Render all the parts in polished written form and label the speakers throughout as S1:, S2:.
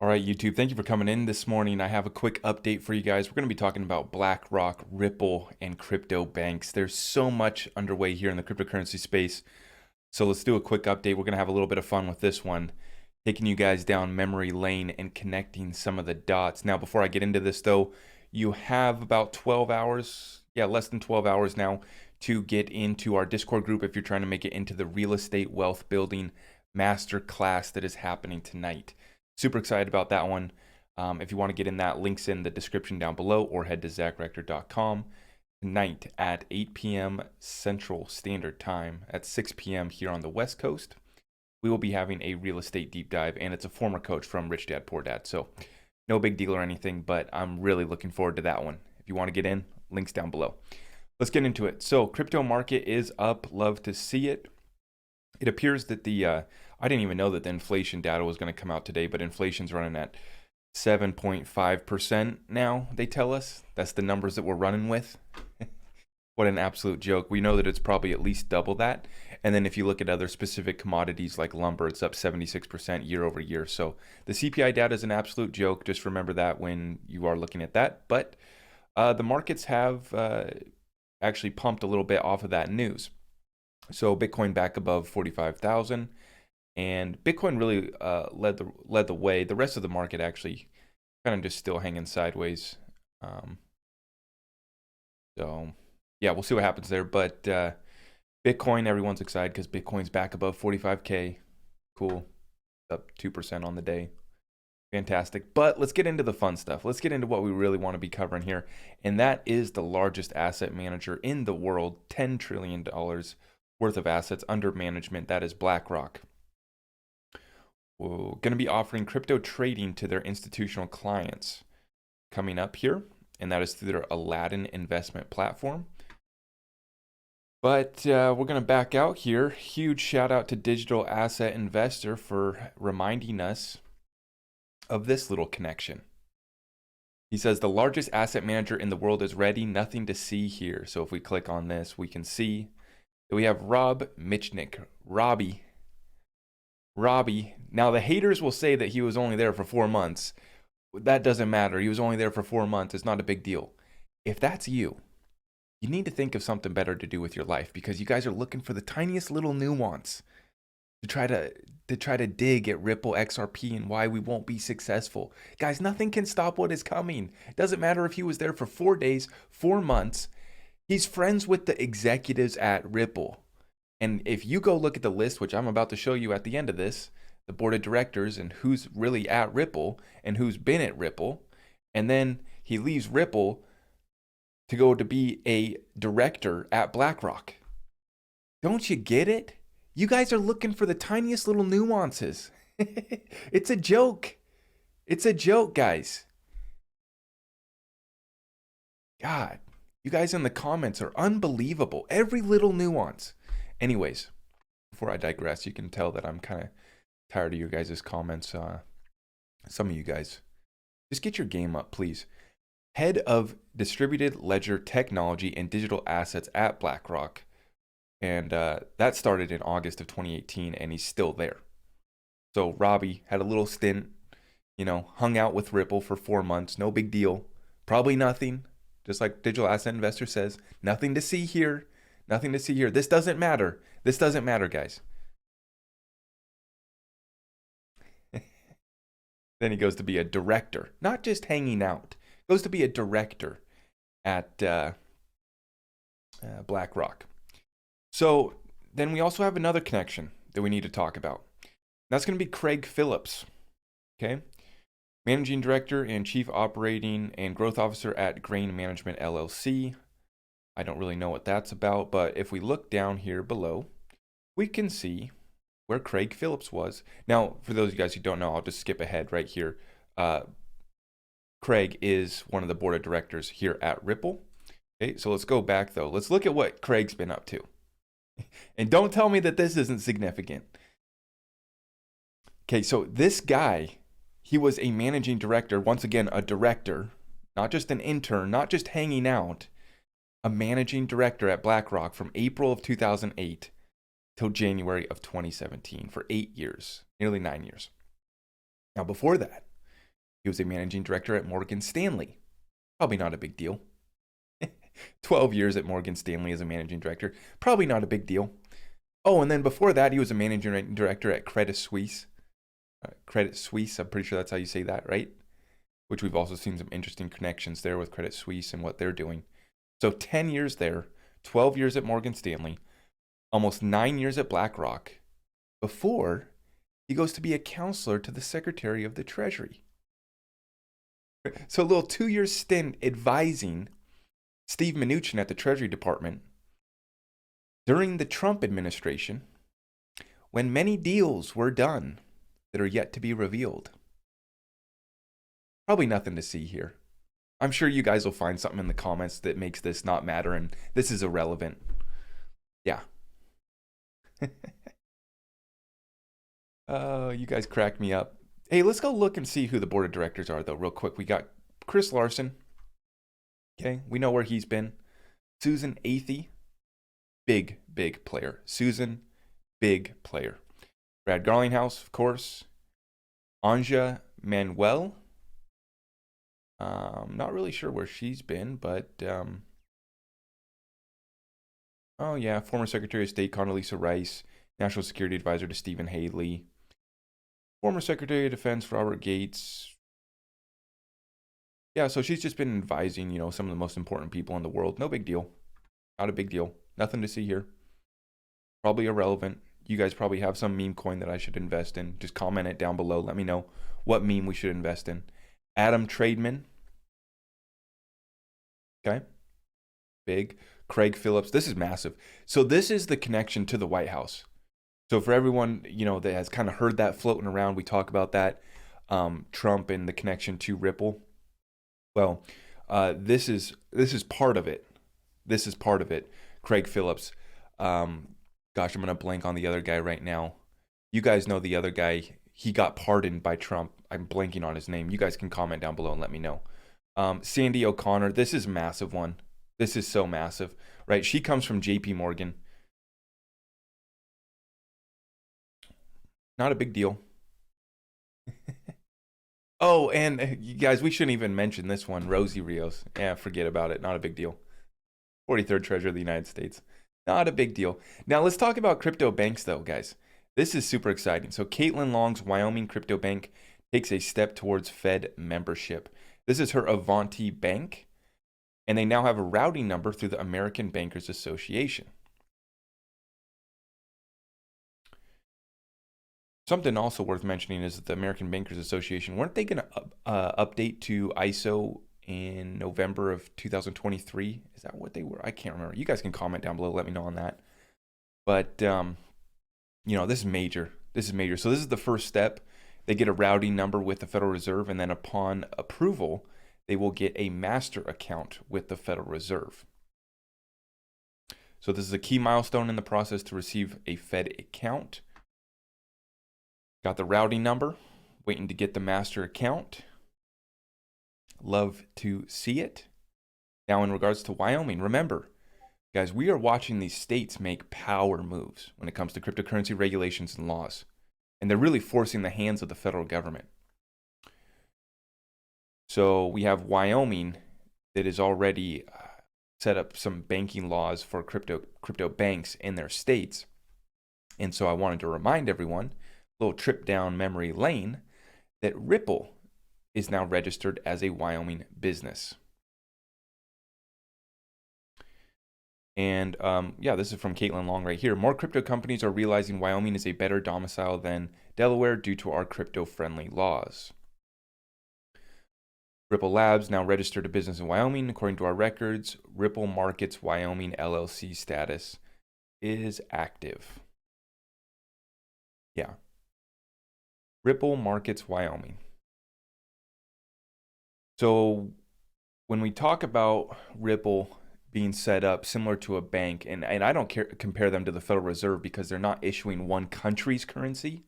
S1: All right, YouTube, thank you for coming in this morning. I have a quick update for you guys. We're going to be talking about BlackRock, Ripple, and crypto banks. There's so much underway here in the cryptocurrency space. So let's do a quick update. We're going to have a little bit of fun with this one, taking you guys down memory lane and connecting some of the dots. Now, before I get into this, though, you have about 12 hours, less than 12 hours now to get into our Discord group if you're trying to make it into the real estate wealth building master class that is happening tonight. Super excited about that one. If you want to get in that, links in the description down below, or head to zachrector.com. Tonight at 8 p.m. Central Standard Time, at 6 p.m. here on the West Coast, we will be having a real estate deep dive, and it's a former coach from Rich Dad Poor Dad. So no big deal or anything, but I'm really looking forward to that one. If you want to get in, links down below. Let's get into it. So crypto market is up. Love to see it. It appears that I didn't even know that the inflation data was going to come out today, but inflation's running at 7.5% now, they tell us. That's the numbers that we're running with. What an absolute joke. We know that it's probably at least double that. And then if you look at other specific commodities like lumber, it's up 76% year over year. So the CPI data is an absolute joke. Just remember that when you are looking at that. But the markets have actually pumped a little bit off of that news. So Bitcoin back above 45,000, and Bitcoin really led the way. The rest of the market actually kind of just still hanging sideways. So yeah, we'll see what happens there. But Bitcoin, everyone's excited because Bitcoin's back above 45K. Cool, up 2% on the day. Fantastic. But let's get into the fun stuff. Let's get into what we really want to be covering here, and that is the largest asset manager in the world, $10 trillion worth of assets under management. That is BlackRock. We're going to be offering crypto trading to their institutional clients coming up here, and that is through their Aladdin investment platform. But we're going to back out here. Huge shout out to Digital Asset Investor for reminding us of this little connection. He says the largest asset manager in the world is ready. Nothing to see here. So if we click on this, we can see we have Rob Mitchnick, Robbie. Now, the haters will say that he was only there for 4 months. That doesn't matter. He was only there for 4 months. It's not a big deal. If that's you, you need to think of something better to do with your life, because you guys are looking for the tiniest little nuance to try to dig at Ripple, XRP, and why we won't be successful. Guys, nothing can stop what is coming. It doesn't matter if he was there for 4 days, 4 months. He's friends with the executives at Ripple. And if you go look at the list, which I'm about to show you at the end of this, the board of directors and who's really at Ripple and who's been at Ripple, and then he leaves Ripple to go to be a director at BlackRock. Don't you get it? You guys are looking for the tiniest little nuances. It's a joke. It's a joke, guys. God. You guys in the comments are unbelievable. Every little nuance. Anyways, before I digress, you can tell that I'm kind of tired of your guys' comments. Some of you guys, just get your game up, please. Head of Distributed Ledger Technology and Digital Assets at BlackRock. And that started in August of 2018, and he's still there. So Robbie had a little stint, hung out with Ripple for 4 months. No big deal. Probably nothing. Just like Digital Asset Investor says, nothing to see here. Nothing to see here. This doesn't matter. This doesn't matter, guys. Then he goes to be a director, not just hanging out. Goes to be a director at BlackRock. So then we also have another connection that we need to talk about. That's going to be Craig Phillips. Okay. Managing Director and Chief Operating and Growth Officer at Grain Management LLC. I don't really know what that's about, but if we look down here below, we can see where Craig Phillips was. Now, for those of you guys who don't know, I'll just skip ahead right here. Craig is one of the board of directors here at Ripple. Okay, so let's go back though. Let's look at what Craig's been up to. And don't tell me that this isn't significant. Okay, so this guy, he was a managing director, once again, a director, not just an intern, not just hanging out, a managing director at BlackRock from April of 2008 till January of 2017 for 8 years, nearly 9 years. Now, before that, He was a managing director at Morgan Stanley. Probably not a big deal. 12 years at Morgan Stanley as a managing director. Probably not a big deal. Oh, and then before that, he was a managing director at Credit Suisse. Credit Suisse, I'm pretty sure that's how you say that, right? Which we've also seen some interesting connections there with Credit Suisse and what they're doing. So 10 years there, 12 years at Morgan Stanley, almost 9 years at BlackRock, before he goes to be a counselor to the Secretary of the Treasury. So a little 2-year stint advising Steve Mnuchin at the Treasury Department during the Trump administration, when many deals were done that are yet to be revealed. Probably nothing to see here. I'm sure you guys will find something in the comments that makes this not matter and this is irrelevant. Yeah. Oh, you guys crack me up. Hey, let's go look and see who the board of directors are, though, real quick. We got Chris Larson. Okay, we know where he's been. Susan Athey, big player. Susan, big player. Brad Garlinghouse, of course. Anja Manuel. Not really sure where she's been, but oh yeah, former Secretary of State Condoleezza Rice, National Security Advisor to Stephen Haley, former Secretary of Defense Robert Gates. Yeah, so she's just been advising, some of the most important people in the world. No big deal. Not a big deal. Nothing to see here. Probably irrelevant. You guys probably have some meme coin that I should invest in. Just comment it down below. Let me know what meme we should invest in. Adam Trademan. Okay. Big. Craig Phillips. This is massive. So this is the connection to the White House. So for everyone, that has kind of heard that floating around, we talk about that. Trump and the connection to Ripple. Well, this is part of it. This is part of it. Craig Phillips. Gosh, I'm going to blank on the other guy right now. You guys know the other guy. He got pardoned by Trump. I'm blanking on his name. You guys can comment down below and let me know. Sandy O'Connor. This is a massive one. This is so massive, right? She comes from JP Morgan. Not a big deal. Oh, and you guys, we shouldn't even mention this one. Rosie Rios. Yeah, forget about it. Not a big deal. 43rd Treasurer of the United States. Not a big deal. Now, let's talk about crypto banks, though, guys. This is super exciting. So, Caitlin Long's Wyoming crypto bank takes a step towards Fed membership. This is her Avanti bank, and they now have a routing number through the American Bankers Association. Something also worth mentioning is that the American Bankers Association, weren't they going to update to ISO in November of 2023? Is that what they were? I can't remember. You guys can comment down below. Let me know on that. But, this is major. This is major. So this is the first step. They get a routing number with the Federal Reserve, and then upon approval, they will get a master account with the Federal Reserve. So this is a key milestone in the process to receive a Fed account. Got the routing number, waiting to get the master account. Love to see it. Now, in regards to Wyoming, remember, guys, we are watching these states make power moves when it comes to cryptocurrency regulations and laws. And they're really forcing the hands of the federal government. So we have Wyoming that has already set up some banking laws for crypto banks in their states. And so I wanted to remind everyone, little trip down memory lane, that Ripple is now registered as a Wyoming business. And this is from Caitlin Long right here. More crypto companies are realizing Wyoming is a better domicile than Delaware due to our crypto-friendly laws. Ripple Labs now registered a business in Wyoming. According to our records, Ripple Markets Wyoming LLC status is active. Yeah. Ripple Markets Wyoming. So when we talk about Ripple being set up similar to a bank, and I don't compare them to the Federal Reserve because they're not issuing one country's currency,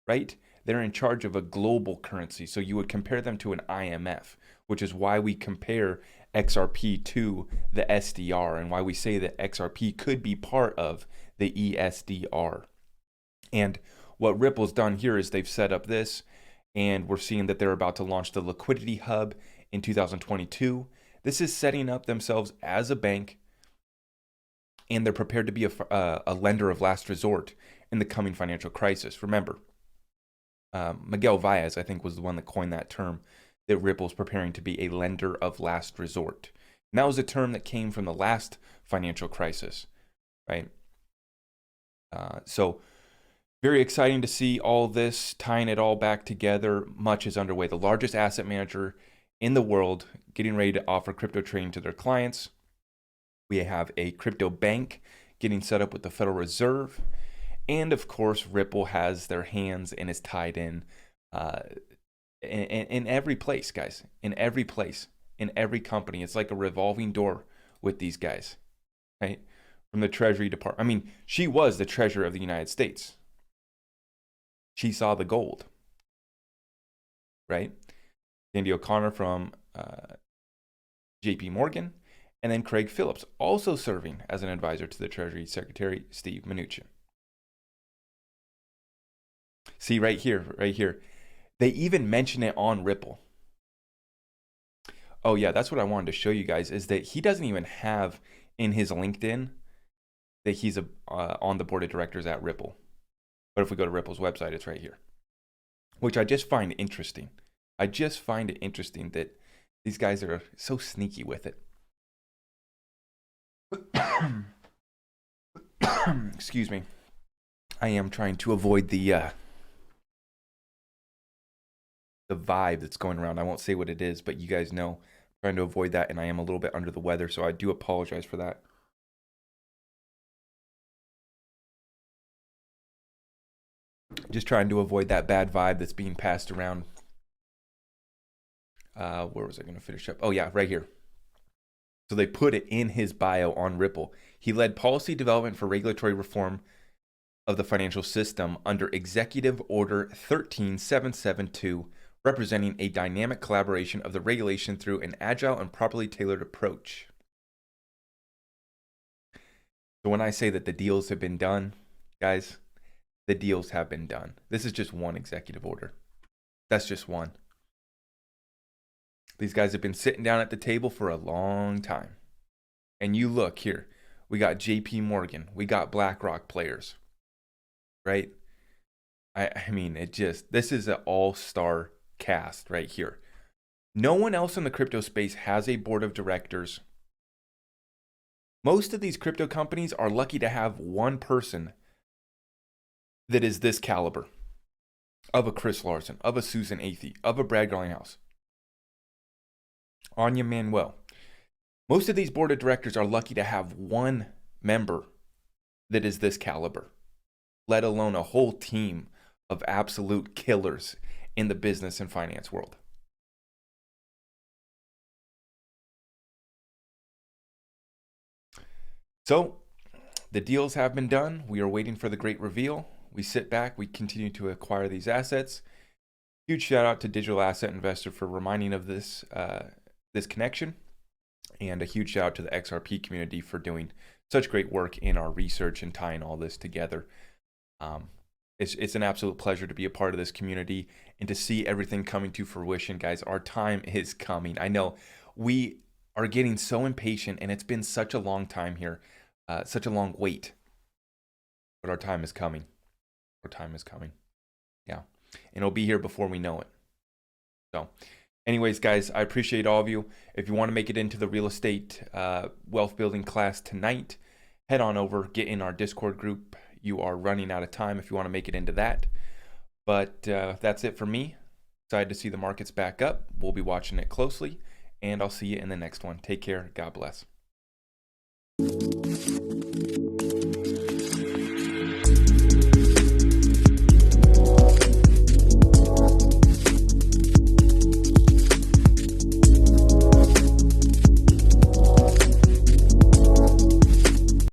S1: right? They're in charge of a global currency. So you would compare them to an IMF, which is why we compare XRP to the SDR and why we say that XRP could be part of the ESDR. And what Ripple's done here is they've set up this, And we're seeing that they're about to launch the liquidity hub in 2022. This is setting up themselves as a bank, and they're prepared to be a lender of last resort in the coming financial crisis. Remember, Miguel Valles, I think, was the one that coined that term, that Ripple's preparing to be a lender of last resort. And that was a term that came from the last financial crisis, right? So very exciting to see all this, tying it all back together. Much is underway. The largest asset manager in the world getting ready to offer crypto trading to their clients. We have a crypto bank getting set up with the Federal Reserve. And of course, Ripple has their hands and is tied in every place, guys. In every place, in every company. It's like a revolving door with these guys, right? From the Treasury Department. I mean, she was the Treasurer of the United States. She saw the gold, right? Sandy O'Connor from JP Morgan, and then Craig Phillips, also serving as an advisor to the Treasury Secretary, Steve Mnuchin. See, right here. They even mention it on Ripple. Oh yeah, that's what I wanted to show you guys, is that he doesn't even have in his LinkedIn that he's on the board of directors at Ripple. But if we go to Ripple's website, it's right here, which I just find interesting. I just find it interesting that these guys are so sneaky with it. Excuse me. I am trying to avoid the vibe that's going around. I won't say what it is, but you guys know. I'm trying to avoid that, and I am a little bit under the weather, so I do apologize for that. Just trying to avoid that bad vibe that's being passed around. Where was I going to finish up? Oh yeah, right here. So they put it in his bio on Ripple. He led policy development for regulatory reform of the financial system under Executive Order 13772, representing a dynamic collaboration of the regulation through an agile and properly tailored approach. So when I say that the deals have been done, guys, the deals have been done. This is just one executive order. That's just one. These guys have been sitting down at the table for a long time. And you look here, we got JP Morgan, we got BlackRock players, right? I mean, this is an all-star cast right here. No one else in the crypto space has a board of directors. Most of these crypto companies are lucky to have one person that is this caliber, of a Chris Larson, of a Susan Athey, of a Brad Garlinghouse, Anya Manuel. Most of these board of directors are lucky to have one member that is this caliber, let alone a whole team of absolute killers in the business and finance world. So the deals have been done. We are waiting for the great reveal. We sit back, we continue to acquire these assets. Huge shout out to Digital Asset Investor for reminding of this this connection, and a huge shout out to the XRP community for doing such great work in our research and tying all this together. It's an absolute pleasure to be a part of this community and to see everything coming to fruition, guys. Our time is coming. I know we are getting so impatient, and it's been such a long time here, such a long wait, but our time is coming. Our time is coming. Yeah. And it'll be here before we know it. So anyways, guys, I appreciate all of you. If you want to make it into the real estate wealth building class tonight, head on over, get in our Discord group. You are running out of time if you want to make it into that. But that's it for me. Excited to see the markets back up. We'll be watching it closely, and I'll see you in the next one. Take care. God bless.